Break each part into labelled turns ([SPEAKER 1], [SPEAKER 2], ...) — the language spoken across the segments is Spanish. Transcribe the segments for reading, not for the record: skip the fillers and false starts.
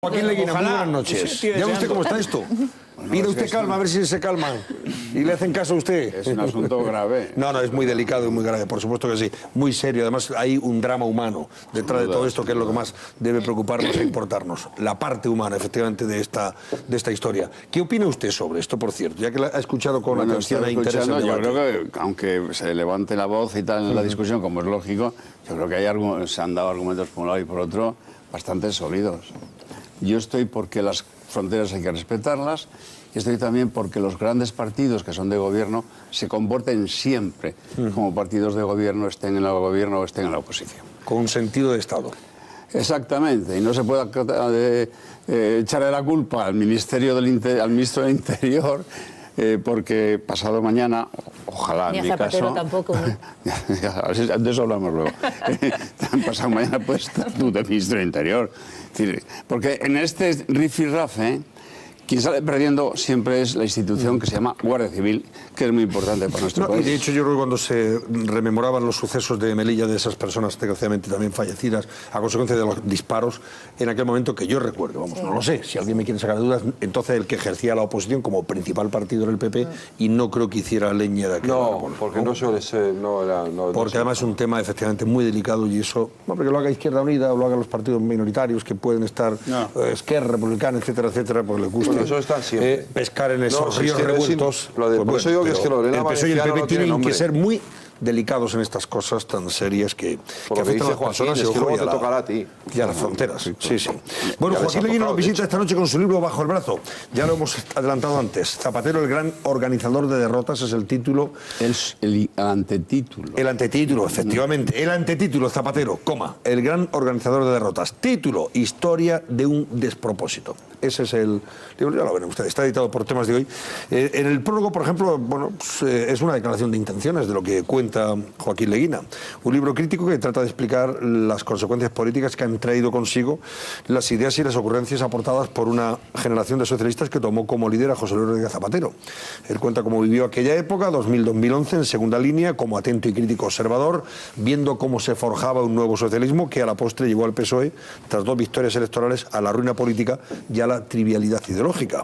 [SPEAKER 1] Joaquín Leguina, muy buenas noches. ¿Ya usted cómo está esto? Pide usted calma, a ver si se calman. ¿Y le hacen caso a usted?
[SPEAKER 2] Es un asunto grave.
[SPEAKER 1] No, es muy delicado y muy grave, por supuesto que sí. Muy serio. Además, hay un drama humano detrás de todo esto, que es lo que más debe preocuparnos e importarnos. La parte humana, efectivamente, de esta historia. ¿Qué opina usted sobre esto, por cierto? Ya que la ha escuchado con atención e interés.
[SPEAKER 2] Yo creo que, aunque se levante la voz y tal en la discusión, como es lógico, yo creo que se han dado argumentos por un lado y por otro bastante sólidos. Yo estoy porque las fronteras hay que respetarlas, y estoy también porque los grandes partidos que son de gobierno se comporten siempre como partidos de gobierno, estén en el gobierno o estén en la oposición.
[SPEAKER 1] Con un sentido de Estado.
[SPEAKER 2] Exactamente, y no se puede echarle la culpa al ministro del Interior, porque pasado mañana, ojalá en mi caso...
[SPEAKER 3] tampoco, ¿no?
[SPEAKER 2] De eso hablamos luego. Pasado mañana puedes estar tú de ministro del Interior. Porque en este rifirrafe, quien sale perdiendo siempre es la institución que se llama Guardia Civil, que es muy importante para nuestro país.
[SPEAKER 1] Y de hecho, yo creo que cuando se rememoraban los sucesos de Melilla, de esas personas desgraciadamente también fallecidas a consecuencia de los disparos, en aquel momento que yo recuerdo, vamos, no lo sé, si alguien me quiere sacar de dudas, entonces el que ejercía la oposición como principal partido era el PP, y no creo que hiciera leña de aquel.
[SPEAKER 4] No, porque no suele ser...
[SPEAKER 1] Porque además es un tema efectivamente muy delicado, y eso, no porque lo haga Izquierda Unida o lo hagan los partidos minoritarios que pueden estar, Esquerra, Republicana, etcétera, etcétera, porque les gusta.
[SPEAKER 4] Eso está siempre.
[SPEAKER 1] Pescar en esos ríos revueltos.
[SPEAKER 4] Por eso digo que es que
[SPEAKER 1] el PSOE y el PP tienen que ser muy delicados en estas cosas tan serias que afectan a las personas.
[SPEAKER 4] Es que luego te tocará a ti.
[SPEAKER 1] Y a las fronteras. Sí. Bueno, Joaquín Leguina nos visita esta noche con su libro bajo el brazo. Ya lo hemos adelantado antes. Zapatero, el gran organizador de derrotas, es el título.
[SPEAKER 2] El antetítulo.
[SPEAKER 1] El antetítulo, efectivamente. El antetítulo, Zapatero, el gran organizador de derrotas. Título, Historia de un despropósito. Ese es el libro, ya lo ven ustedes, está editado por Temas de Hoy. En el prólogo, por ejemplo, es una declaración de intenciones de lo que cuenta Joaquín Leguina. Un libro crítico que trata de explicar las consecuencias políticas que han traído consigo las ideas y las ocurrencias aportadas por una generación de socialistas que tomó como líder a José Luis Rodríguez Zapatero. Él cuenta cómo vivió aquella época, 2000-2011, en segunda línea, como atento y crítico observador, viendo cómo se forjaba un nuevo socialismo que a la postre llevó al PSOE, tras 2 victorias electorales, a la ruina política y a la trivialidad ideológica.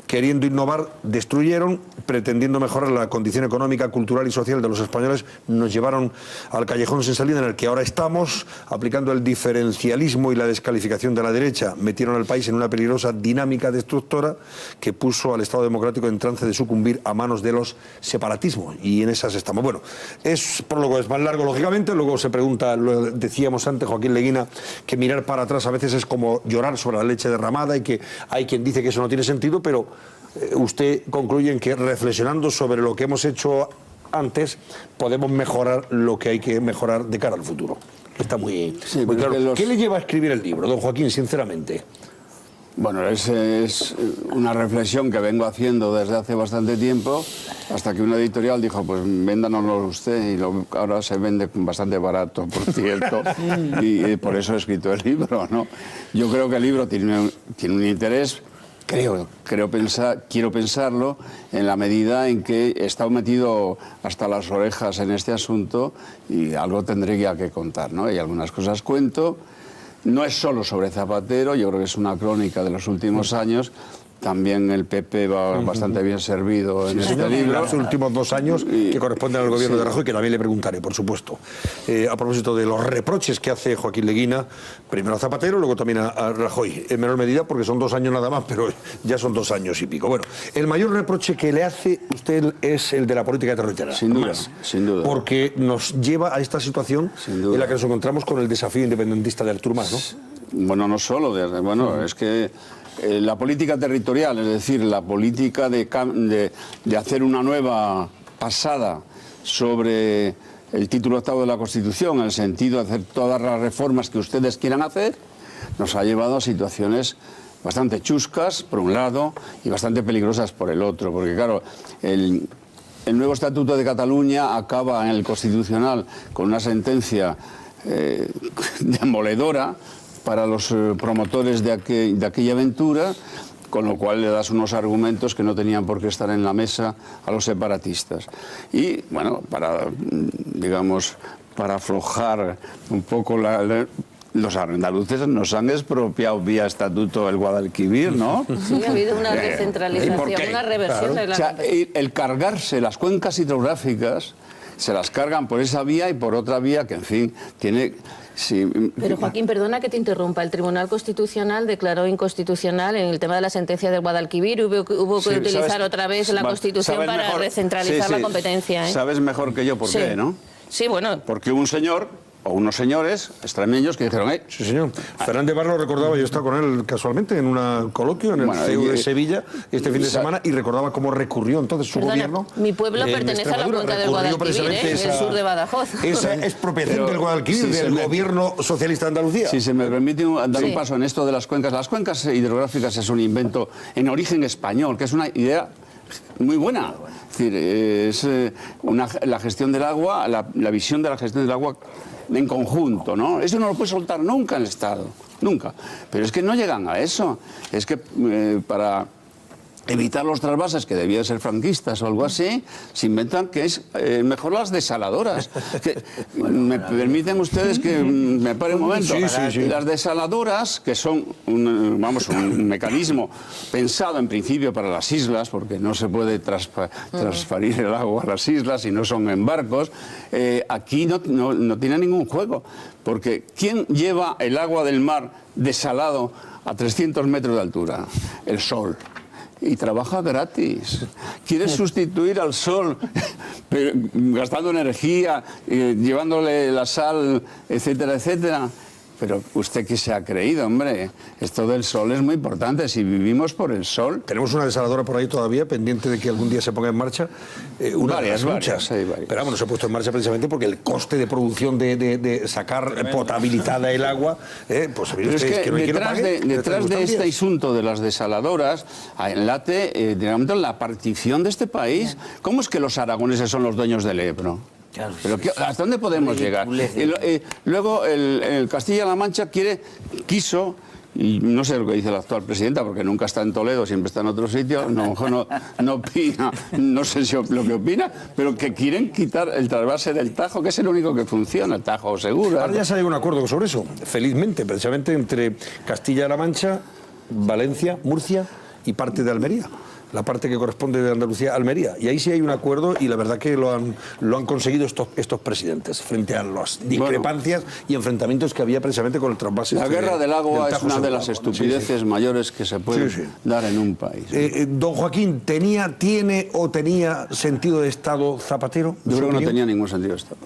[SPEAKER 1] Queriendo innovar, destruyeron, pretendiendo mejorar la condición económica, cultural y social de los españoles, nos llevaron al callejón sin salida en el que ahora estamos, aplicando el diferencialismo y la descalificación de la derecha. Metieron al país en una peligrosa dinámica destructora que puso al Estado democrático en trance de sucumbir a manos de los separatismos, y en esas estamos. Bueno, prólogo es más largo, lógicamente. Luego se pregunta, lo decíamos antes, Joaquín Leguina, que mirar para atrás a veces es como llorar sobre la leche derramada, y que hay quien dice que eso no tiene sentido, pero usted concluye en que reflexionando sobre lo que hemos hecho antes, podemos mejorar lo que hay que mejorar de cara al futuro. Está muy claro. ¿Qué le lleva a escribir el libro, don Joaquín, sinceramente?
[SPEAKER 2] Bueno, es una reflexión que vengo haciendo desde hace bastante tiempo, hasta que una editorial dijo, pues véndanoslo usted, y ahora se vende bastante barato, por cierto, y por eso he escrito el libro, ¿no? Yo creo que el libro tiene un interés. Quiero pensarlo en la medida en que he estado metido hasta las orejas en este asunto, y algo tendría que contar, ¿no? Y algunas cosas cuento. No es solo sobre Zapatero, yo creo que es una crónica de los últimos años. También el PP va bastante bien servido en este libro.
[SPEAKER 1] Los últimos 2 años que corresponden al gobierno de Rajoy, que también le preguntaré, por supuesto. A propósito de los reproches que hace Joaquín Leguina, primero a Zapatero, luego también a Rajoy, en menor medida porque son 2 años nada más, pero ya son 2 años y pico. Bueno, el mayor reproche que le hace usted es el de la política territorial.
[SPEAKER 2] Sin duda, sin duda.
[SPEAKER 1] Porque nos lleva a esta situación en la que nos encontramos con el desafío independentista de Artur Mas, ¿no?
[SPEAKER 2] Bueno, no solo. Es que la política territorial, es decir, la política de hacer una nueva pasada sobre el título 8º de la Constitución, en el sentido de hacer todas las reformas que ustedes quieran hacer, nos ha llevado a situaciones bastante chuscas, por un lado, y bastante peligrosas por el otro, porque claro, el nuevo Estatuto de Cataluña acaba en el Constitucional con una sentencia demoledora para los promotores de aquella aventura, con lo cual le das unos argumentos que no tenían por qué estar en la mesa a los separatistas. Y, bueno, para aflojar un poco los andaluces nos han expropiado vía estatuto el Guadalquivir, ¿no?
[SPEAKER 3] Sí, ha habido una
[SPEAKER 2] ¿Y por
[SPEAKER 3] recentralización,
[SPEAKER 2] qué?
[SPEAKER 3] una reversión de la
[SPEAKER 2] O sea,
[SPEAKER 3] competencia.
[SPEAKER 2] el cargarse las cuencas hidrográficas, se las cargan por esa vía y por otra vía que, en fin, tiene... Sí.
[SPEAKER 3] Pero Joaquín, perdona que te interrumpa. El Tribunal Constitucional declaró inconstitucional en el tema de la sentencia del Guadalquivir. Hubo que
[SPEAKER 2] Sí,
[SPEAKER 3] utilizar
[SPEAKER 2] sabes-
[SPEAKER 3] otra vez la Constitución
[SPEAKER 2] sabes
[SPEAKER 3] para
[SPEAKER 2] mejor-
[SPEAKER 3] recentralizar
[SPEAKER 2] sí,
[SPEAKER 3] la
[SPEAKER 2] sí,
[SPEAKER 3] competencia. ¿eh?
[SPEAKER 2] Sabes mejor que yo por
[SPEAKER 3] Sí.
[SPEAKER 2] qué, ¿no?
[SPEAKER 3] Sí, bueno.
[SPEAKER 2] Porque hubo un señor o unos señores extremeños que dijeron,
[SPEAKER 1] Sí, señor. Fernández Vara lo recordaba, yo estaba con él casualmente en un coloquio en el
[SPEAKER 2] Bueno,
[SPEAKER 1] CEU de
[SPEAKER 2] y-
[SPEAKER 1] Sevilla este fin de semana y recordaba cómo recurrió entonces su
[SPEAKER 3] Perdona,
[SPEAKER 1] gobierno.
[SPEAKER 3] mi pueblo
[SPEAKER 1] en
[SPEAKER 3] pertenece a la
[SPEAKER 1] Extremadura,
[SPEAKER 3] cuenca del
[SPEAKER 1] recurrió
[SPEAKER 3] Guadalquivir,
[SPEAKER 1] precisamente
[SPEAKER 3] en el sur de Badajoz.
[SPEAKER 1] Esa expropiación
[SPEAKER 2] Pero,
[SPEAKER 1] del Guadalquivir
[SPEAKER 2] si se
[SPEAKER 1] del
[SPEAKER 2] me-
[SPEAKER 1] gobierno socialista de Andalucía.
[SPEAKER 2] si se me permite dar
[SPEAKER 3] Sí.
[SPEAKER 2] un paso en esto de las cuencas. Las cuencas hidrográficas es un invento en origen español, que es una idea muy buena. Es decir, la gestión del agua, la visión de la gestión del agua en conjunto, ¿no? Eso no lo puede soltar nunca el Estado, nunca. Pero es que no llegan a eso. Es que para evitar los trasvases, que debían ser franquistas o algo así, se inventan que es mejor las desaladoras. ¿Me permiten ustedes que me pare un momento?
[SPEAKER 1] Sí, sí, sí.
[SPEAKER 2] Las desaladoras, que son un mecanismo pensado en principio para las islas, porque no se puede transferir el agua a las islas y no son en barcos, aquí no tiene ningún juego. Porque ¿quién lleva el agua del mar desalado a 300 metros de altura? El sol. Y trabaja gratis. Quiere sustituir al sol, pero gastando energía, llevándole la sal, etcétera, etcétera. Pero usted qué se ha creído, hombre. Esto del sol es muy importante. Si vivimos por el sol...
[SPEAKER 1] Tenemos una desaladora por ahí todavía, pendiente de que algún día se ponga en marcha. Una de las muchas.
[SPEAKER 2] hay varias.
[SPEAKER 1] Pero vamos, no se ha puesto en marcha precisamente porque el coste de producción de sacar potabilizada el agua, pues
[SPEAKER 2] Pero es que
[SPEAKER 1] no hay quien lo
[SPEAKER 2] detrás
[SPEAKER 1] pague,
[SPEAKER 2] de este
[SPEAKER 1] días.
[SPEAKER 2] asunto de las desaladoras late, digamos, la partición de este país. ¿Cómo es que los aragoneses son los dueños del Ebro?
[SPEAKER 5] Claro,
[SPEAKER 2] Pero ¿hasta dónde podemos llegar? Luego el Castilla-La Mancha quiso, y no sé lo que dice la actual presidenta, porque nunca está en Toledo, siempre está en otro sitio, a lo mejor no opina, no sé si lo que opina, pero que quieren quitar el trasvase del Tajo, que es el único que funciona, el Tajo Segura.
[SPEAKER 1] Ahora ya se ha llegado a un acuerdo sobre eso, felizmente, precisamente entre Castilla-La Mancha, Valencia, Murcia y parte de Almería. La parte que corresponde de Andalucía a Almería. Y ahí sí hay un acuerdo y la verdad que lo han conseguido estos presidentes frente a las discrepancias y enfrentamientos que había precisamente con el trasvase.
[SPEAKER 2] La guerra del agua es una de las
[SPEAKER 1] Segura.
[SPEAKER 2] estupideces mayores que se pueden
[SPEAKER 1] Sí, sí.
[SPEAKER 2] dar en un país.
[SPEAKER 1] Don Joaquín, ¿tiene o tenía sentido de Estado Zapatero?
[SPEAKER 2] Yo creo que no tenía ningún sentido esto.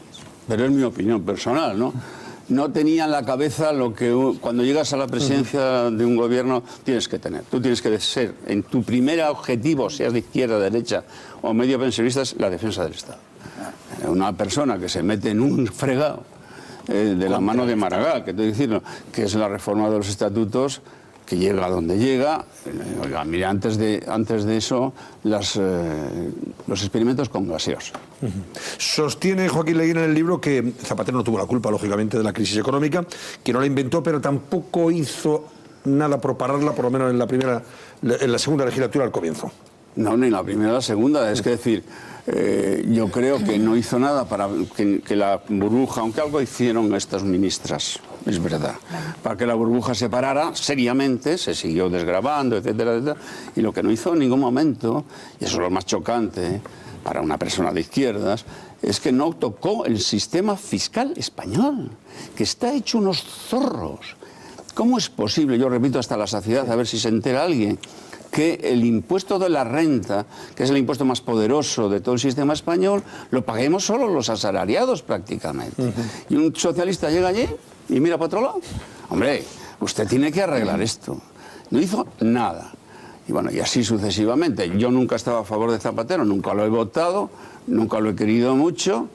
[SPEAKER 2] Pero es mi opinión personal, ¿no? No tenía en la cabeza lo que cuando llegas a la presidencia de un gobierno tienes que tener. Tú tienes que ser, en tu primer objetivo, seas de izquierda, derecha o medio pensionista, es la defensa del Estado. Una persona que se mete en un fregado de la mano de Maragall, que estoy diciendo, que es la reforma de los estatutos, que llega a donde llega. Oiga, mira, antes de eso, los experimentos con gaseosa.
[SPEAKER 1] Sostiene Joaquín Leguina en el libro que Zapatero no tuvo la culpa, lógicamente, de la crisis económica, que no la inventó, pero tampoco hizo nada por pararla, por lo menos en la segunda legislatura al comienzo.
[SPEAKER 2] No, ni la primera ni la segunda. Es que decir, yo creo que no hizo nada para que la burbuja, aunque algo hicieron estas ministras, es verdad, para que la burbuja se parara seriamente, se siguió desgravando, etcétera, etcétera. Y lo que no hizo en ningún momento, y eso es lo más chocante para una persona de izquierdas, es que no tocó el sistema fiscal español, que está hecho unos zorros. ¿Cómo es posible, yo repito hasta la saciedad, a ver si se entera alguien, que el impuesto de la renta, que es el impuesto más poderoso de todo el sistema español, lo paguemos solo los asalariados prácticamente? Y un socialista llega allí y mira para otro lado. Hombre, usted tiene que arreglar esto. No hizo nada. Y bueno, y así sucesivamente. Yo nunca estaba a favor de Zapatero, nunca lo he votado, nunca lo he querido mucho.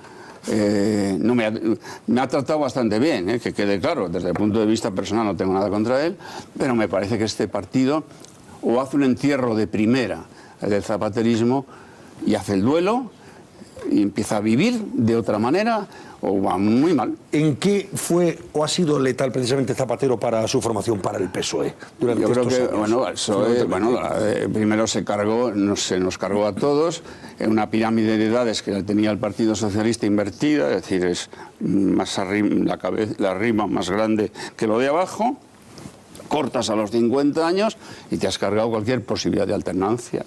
[SPEAKER 2] Me ha tratado bastante bien, que quede claro, desde el punto de vista personal no tengo nada contra él, pero me parece que este partido o hace un entierro de primera del zapaterismo y hace el duelo, y empieza a vivir de otra manera o va muy mal.
[SPEAKER 1] ¿En qué fue o ha sido letal precisamente Zapatero para su formación, para el PSOE? Durante
[SPEAKER 2] Yo creo
[SPEAKER 1] estos
[SPEAKER 2] que,
[SPEAKER 1] años?
[SPEAKER 2] bueno, el PSOE, primero se nos cargó a todos en una pirámide de edades que tenía el Partido Socialista invertida, es decir, es más arriba, la rima más grande que lo de abajo, cortas a los 50 años y te has cargado cualquier posibilidad de alternancia.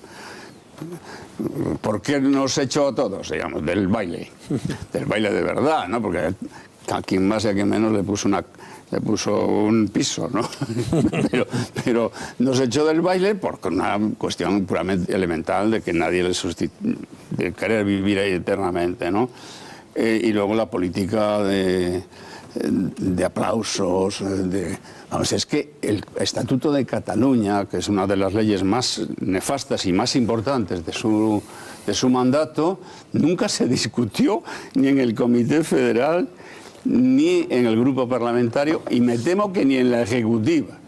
[SPEAKER 2] ¿Por qué nos echó a todos, digamos, del baile de verdad, ¿no? Porque a quien más y a quien menos le puso un piso, ¿no? pero nos echó del baile por una cuestión puramente elemental de que nadie de querer vivir ahí eternamente, ¿no? Y luego la política de aplausos, vamos, es que el Estatuto de Cataluña, que es una de las leyes más nefastas y más importantes de su mandato, nunca se discutió ni en el Comité Federal ni en el grupo parlamentario y me temo que ni en la Ejecutiva.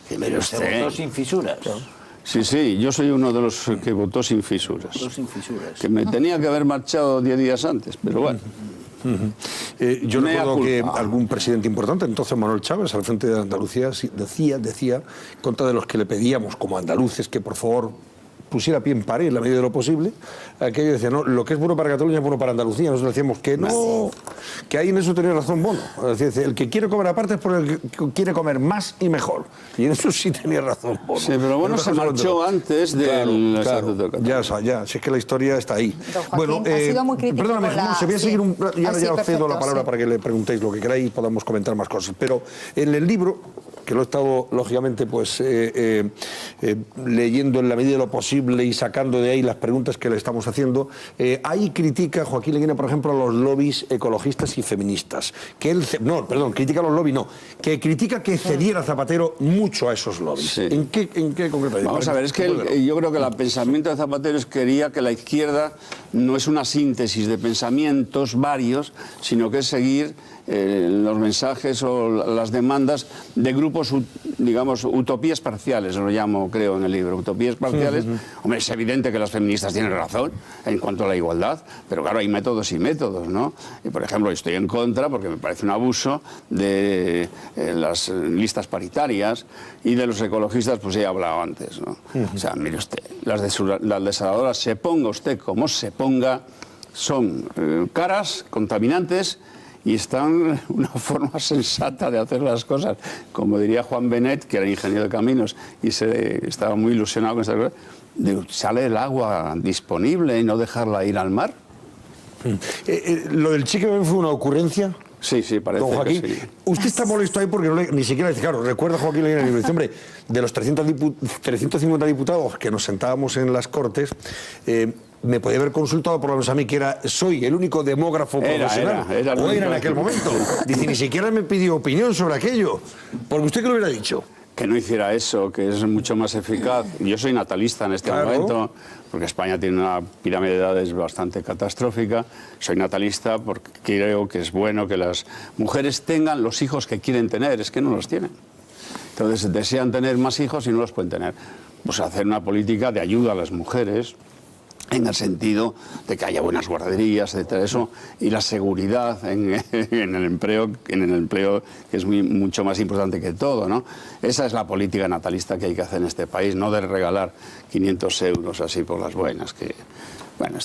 [SPEAKER 5] Pero se votó sin fisuras.
[SPEAKER 2] Sí, yo soy uno de los que votó sin fisuras. Que me tenía que haber marchado 10 días antes, pero bueno.
[SPEAKER 1] Yo recuerdo que algún presidente importante, entonces Manuel Chávez, al frente de Andalucía, decía, contra de los que le pedíamos como andaluces que por favor pusiera pie en pared en la medida de lo posible, aquello decía, no, lo que es bueno para Cataluña es bueno para Andalucía. Nosotros decíamos que no, que ahí en eso tenía razón Bono. Es decir, el que quiere comer aparte es porque el que quiere comer más y mejor. Y en eso sí tenía razón Bono.
[SPEAKER 2] Sí, pero Bono se marchó antes del Estatuto de Cataluña.
[SPEAKER 1] Ya, si es que la historia está ahí.
[SPEAKER 6] Don Joaquín ha sido muy crítico
[SPEAKER 1] perdóname,
[SPEAKER 6] con la...
[SPEAKER 1] se voy a seguir ya os cedo la palabra
[SPEAKER 6] sí.
[SPEAKER 1] para que le preguntéis lo que queráis y podamos comentar más cosas. Pero en el libro, que lo he estado, lógicamente, pues leyendo en la medida de lo posible y sacando de ahí las preguntas que le estamos haciendo, ahí critica Joaquín Leguina, por ejemplo, a los lobbies ecologistas y feministas. Critica a los lobbies, que critica que cediera Zapatero mucho a esos lobbies.
[SPEAKER 2] Sí.
[SPEAKER 1] ¿En qué concretamente?
[SPEAKER 2] Vamos a ver, es que yo creo que el pensamiento de Zapatero quería que la izquierda no es una síntesis de pensamientos varios, sino que es seguir los mensajes o las demandas de grupos, digamos, utopías parciales, lo llamo, creo, en el libro, utopías parciales. Hombre, es evidente que las feministas tienen razón en cuanto a la igualdad, pero claro, hay métodos y métodos, ¿no? Y, por ejemplo, estoy en contra, porque me parece un abuso, de las listas paritarias, y de los ecologistas, pues ya he hablado antes, ¿no? O sea, mire usted, las desaladoras, se ponga usted como se ponga, son caras, contaminantes, y están una forma sensata de hacer las cosas. Como diría Juan Benet, que era ingeniero de caminos y estaba muy ilusionado con esta cosa, sale el agua disponible y no dejarla ir al mar.
[SPEAKER 1] ¿Lo del chique fue una ocurrencia?
[SPEAKER 2] Sí, parece.
[SPEAKER 1] Don Joaquín,
[SPEAKER 2] que sí.
[SPEAKER 1] usted está molesto ahí porque ni siquiera dice, claro, recuerda Joaquín Leguina en el libro, dice, hombre, de los 350 diputados que nos sentábamos en las Cortes, me podía haber consultado por lo menos a mí, que soy el único demógrafo profesional. Era en aquel momento. Dice, ni siquiera me pidió opinión sobre aquello. Porque usted qué lo hubiera dicho.
[SPEAKER 2] Que no hiciera eso, que es mucho más eficaz. Yo soy natalista en este momento, porque España tiene una pirámide de edades bastante catastrófica. Soy natalista porque creo que es bueno que las mujeres tengan los hijos que quieren tener, es que no los tienen. Entonces desean tener más hijos y no los pueden tener. Pues hacer una política de ayuda a las mujeres, en el sentido de que haya buenas guarderías, etcétera, eso, y la seguridad en el empleo, que es mucho más importante que todo, ¿no? Esa es la política natalista que hay que hacer en este país, no de regalar 500 euros así por las buenas, que... Bueno,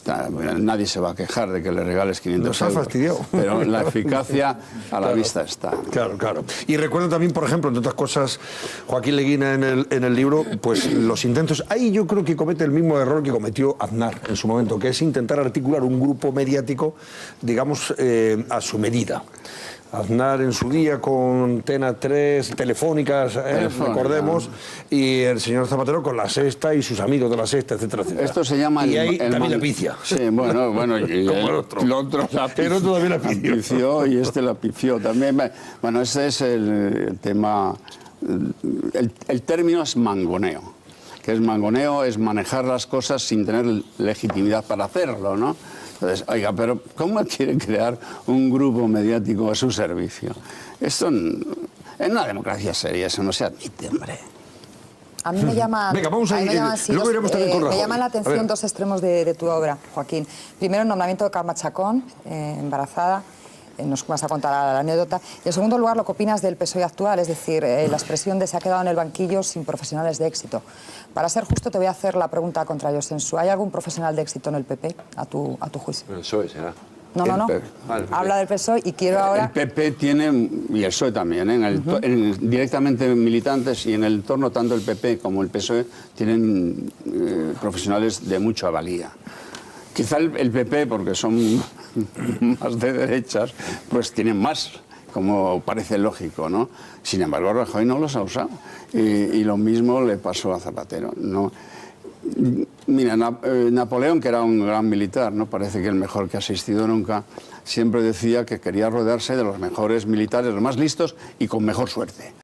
[SPEAKER 2] nadie se va a quejar de que le regales 500 euros.
[SPEAKER 1] Nos ha fastidiado.
[SPEAKER 2] Pero la eficacia a la vista está.
[SPEAKER 1] Claro. Y recuerdo también, por ejemplo, entre otras cosas, Joaquín Leguina en el libro, pues los intentos... Ahí yo creo que comete el mismo error que cometió Aznar en su momento, que es intentar articular un grupo mediático, digamos, a su medida. Aznar en su día con Antena 3, telefónicas, recordemos, y el señor Zapatero con La Sexta y sus amigos de La Sexta, etcétera.
[SPEAKER 2] Esto se llama...
[SPEAKER 1] Y ahí también la picia.
[SPEAKER 2] Sí, bueno, y
[SPEAKER 1] el otro también la
[SPEAKER 2] pifió y este la pifió también. Bueno, ese es el tema... El término es mangoneo. Que es mangoneo, es manejar las cosas sin tener legitimidad para hacerlo, ¿no? Entonces, oiga, pero ¿cómo quieren crear un grupo mediático a su servicio? Esto, en una democracia seria, eso no se admite, hombre.
[SPEAKER 6] A mí me llaman...
[SPEAKER 1] Venga, vamos a ir, luego iremos también con Rajoy.
[SPEAKER 6] Me llaman la
[SPEAKER 1] A
[SPEAKER 6] atención
[SPEAKER 1] ver.
[SPEAKER 6] dos extremos de tu obra, Joaquín. Primero, el nombramiento de Carme Chacón, embarazada. Nos vas a contar la anécdota. Y en segundo lugar, lo que opinas del PSOE actual, es decir, la expresión de se ha quedado en el banquillo sin profesionales de éxito. Para ser justo, te voy a hacer la pregunta contra Yosensu. ¿Hay algún profesional de éxito en el PP, a tu juicio?
[SPEAKER 4] El PSOE será.
[SPEAKER 6] No.
[SPEAKER 4] El PP.
[SPEAKER 6] Habla del PSOE y quiero ahora...
[SPEAKER 2] El PP tiene, y el PSOE también, directamente militantes, y en el entorno tanto el PP como el PSOE tienen profesionales de mucha valía. Quizá el PP, porque son más de derechas, pues tienen más, como parece lógico, ¿no? Sin embargo, Rajoy no los ha usado. Y lo mismo le pasó a Zapatero. No. Mira, Napoleón, que era un gran militar, ¿no? Parece que el mejor que ha asistido nunca, siempre decía que quería rodearse de los mejores militares, los más listos y con mejor suerte.